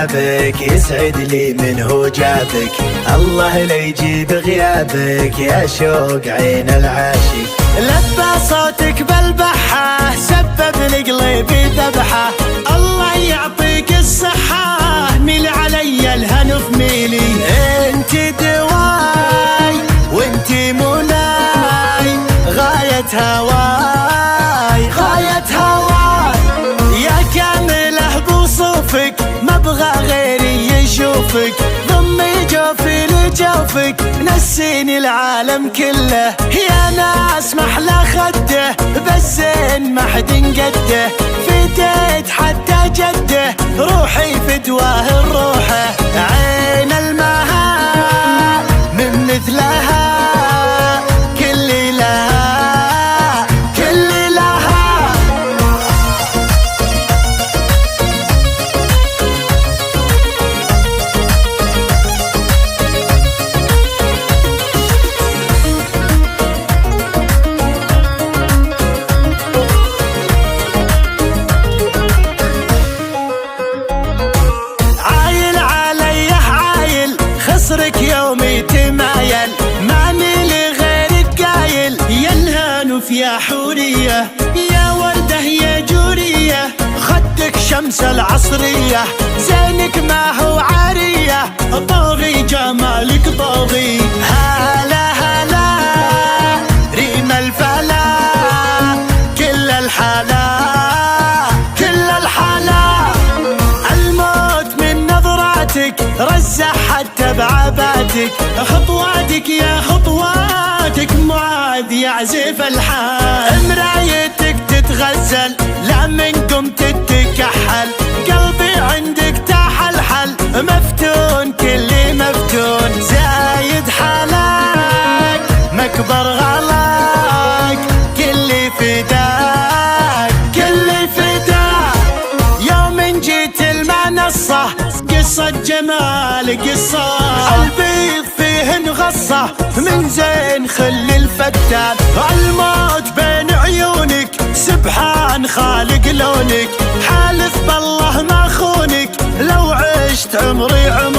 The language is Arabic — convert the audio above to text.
بحبابك، يسعد لي من هو جابك، الله لا يجيب غيابك يا شوق عين العاشق. لبى صوتك بالبحة سبب لقلبي ذبحة، الله يعطيك الصحة ميل علي الهنف ميلي. انت دواي وانت مناي غاية هواي غاية هواي، يا كامله بوصوفك ما ابغى غيري يشوفك، ضمي جوفي لجوفك نسيني العالم كله، يا ناس محلى خده بالزين ما حد قده، فديت حتى جده روحي فدواه الروحه، عين المها من مثلها كل لها كل لها. عايل علي عايل خصرك يومي تمايل، ماني لغيرك قايل يا الهانف يا حورية، يا وردة يا جورية خدك شمس العصرية، زينك ما هو عارية طاغي جمالك طاغي. هلا هلا ريم الفلا كل الحلا كل الحلا، الموت من نظراتك رزح حتى بعباتك، خطواتك يا خطواتك معاذ يعزف الحال، مرايتك تتغزل لا منكم تتكحل، قلبي عندك تحلحل مفتون كل مفتون، زايد حلاك مكبر غلاك كل فداك كل فداك، يوم جيت المنصة قصة جمال قصة، البيض فيهن غصة من زين خل الفتان، الموت بين عيونك سبحان خالق لونك، حالف بالله ما خونك لو عشت عمري عمري.